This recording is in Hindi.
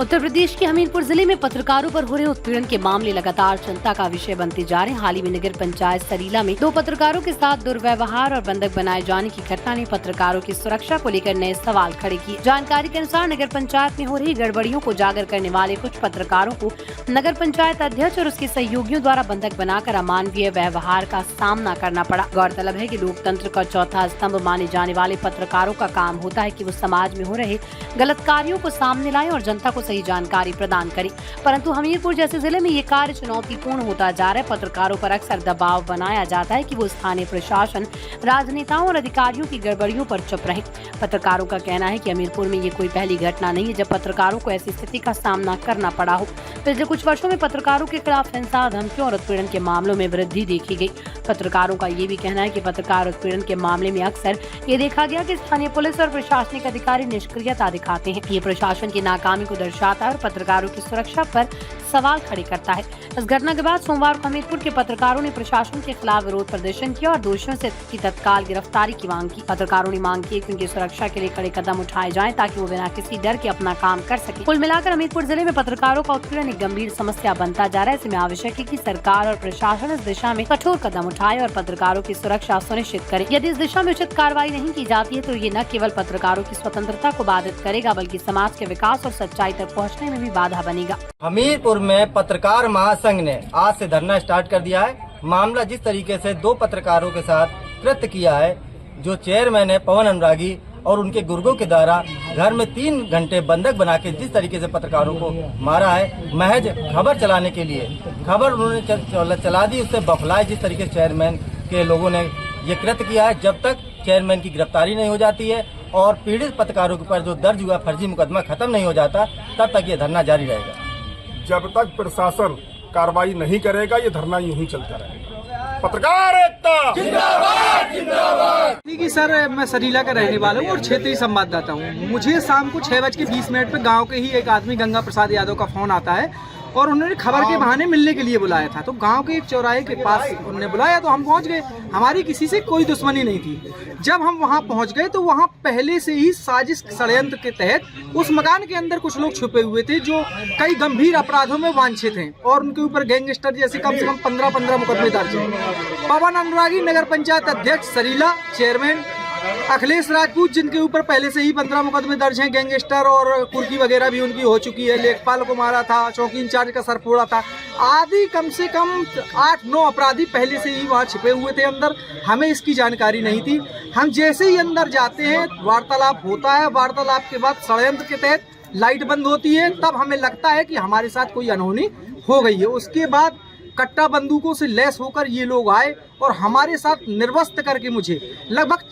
उत्तर प्रदेश के हमीरपुर जिले में पत्रकारों पर हो रहे उत्पीड़न के मामले लगातार चिंता का विषय बनते जा रहे हैं। हाल ही में नगर पंचायत सरीला में 2 पत्रकारों के साथ दुर्व्यवहार और बंधक बनाए जाने की घटना ने पत्रकारों की सुरक्षा को लेकर नए सवाल खड़े किए। जानकारी के अनुसार नगर पंचायत में हो रही गड़बड़ियों को उजागर करने वाले कुछ पत्रकारों को नगर पंचायत अध्यक्ष और उसके सहयोगियों द्वारा बंधक बनाकर अमानवीय व्यवहार का सामना करना पड़ा। गौरतलब है कि लोकतंत्र का चौथा स्तंभ माने जाने वाले पत्रकारों का काम होता है कि वो समाज में हो रहे गलत कार्यों को सामने लाएं और जनता को सही जानकारी प्रदान करें, परंतु हमीरपुर जैसे जिले में ये कार्य चुनौतीपूर्ण होता जा रहा है। पत्रकारों पर अक्सर दबाव बनाया जाता है कि वो स्थानीय प्रशासन, राजनेताओं और अधिकारियों की गड़बड़ियों पर चुप रहें। पत्रकारों का कहना है कि हमीरपुर में ये कोई पहली घटना नहीं है जब पत्रकारों को ऐसी स्थिति का सामना करना पड़ा हो। पिछले कुछ वर्षों में पत्रकारों के खिलाफ हिंसा, धमकियों और उत्पीड़न के मामलों में वृद्धि देखी गई। पत्रकारों का ये भी कहना है कि पत्रकार उत्पीड़न के मामले में अक्सर ये देखा गया कि स्थानीय पुलिस और प्रशासनिक अधिकारी निष्क्रियता दिखाते हैं। ये प्रशासन की नाकामी को दर्शाता है और पत्रकारों की सुरक्षा पर सवाल खड़े करता है। इस घटना के बाद सोमवार को हमीरपुर के पत्रकारों ने प्रशासन के खिलाफ विरोध प्रदर्शन किया और दोषियों से की तत्काल गिरफ्तारी की मांग की। पत्रकारों ने मांग की कि उनकी सुरक्षा के लिए कड़े कदम उठाए जाएं ताकि वो बिना किसी डर के अपना काम कर सके। कुल मिलाकर हमीरपुर जिले में पत्रकारों का उत्पीड़न एक गंभीर समस्या बनता जा रहा है। इसमें आवश्यक है कि सरकार और प्रशासन इस दिशा में कठोर कदम उठाए और पत्रकारों की सुरक्षा सुनिश्चित करे। यदि इस दिशा में उचित कार्रवाई नहीं की जाती है तो ये न केवल पत्रकारों की स्वतंत्रता को बाधित करेगा बल्कि समाज के विकास और सच्चाई तक पहुँचने में भी बाधा बनेगा। हमीरपुर में पत्रकार महासंघ ने आज से धरना स्टार्ट कर दिया है। मामला जिस तरीके से 2 पत्रकारों के साथ कृत्य किया है, जो चेयरमैन है पवन अनुरागी और उनके गुर्गों के द्वारा घर में 3 घंटे बंधक बना के जिस तरीके से पत्रकारों को मारा है, महज खबर चलाने के लिए खबर उन्होंने चला दी, उससे बौखलाए जिस तरीके से चेयरमैन के लोगों ने ये कृत्य किया है। जब तक चेयरमैन की गिरफ्तारी नहीं हो जाती है और पीड़ित पत्रकारों के ऊपर जो दर्ज हुआ फर्जी मुकदमा खत्म नहीं हो जाता, तब तक ये धरना जारी रहेगा। जब तक प्रशासन कार्रवाई नहीं करेगा ये धरना यूं ही चलता रहेगा। पत्रकार एकता जिंदाबाद जिंदाबाद। देखिए सर, मैं सरीला का रहने वाला हूँ और क्षेत्रीय संवाददाता हूँ। मुझे शाम को 6:20 पे गांव के ही एक आदमी गंगा प्रसाद यादव का फोन आता है और उन्होंने खबर के बहाने मिलने के लिए बुलाया था। तो गांव के एक चौराहे के पास उन्होंने बुलाया तो हम पहुंच गए। हमारी किसी से कोई दुश्मनी नहीं थी। जब हम वहां पहुंच गए तो वहां पहले से ही साजिश षड्यंत्र के तहत उस मकान के अंदर कुछ लोग छुपे हुए थे जो कई गंभीर अपराधों में वांछित हैं और उनके ऊपर गैंगस्टर जैसे कम से कम 15 मुकदमे दर्ज हैं। पवन अनुरागी नगर पंचायत अध्यक्ष सरीला, चेयरमैन अखिलेश राजपूत जिनके ऊपर पहले से ही 15 मुकदमे दर्ज हैं, गैंगस्टर और कुर्की वगैरह भी उनकी हो चुकी है, लेखपाल को मारा था, चौकी इंचार्ज का सर फोड़ा था आदि, कम से कम 8-9 अपराधी पहले से ही वहाँ छिपे हुए थे अंदर। हमें इसकी जानकारी नहीं थी। हम जैसे ही अंदर जाते हैं, वार्तालाप होता है, वार्तालाप के बाद षड्यंत्र के तहत लाइट बंद होती है, तब हमें लगता है कि हमारे साथ कोई अनहोनी हो गई है। उसके बाद कट्टा बंदूकों से लैस होकर ये लोग आए और हमारे साथ निर्वस्त्र करके मुझे लगभग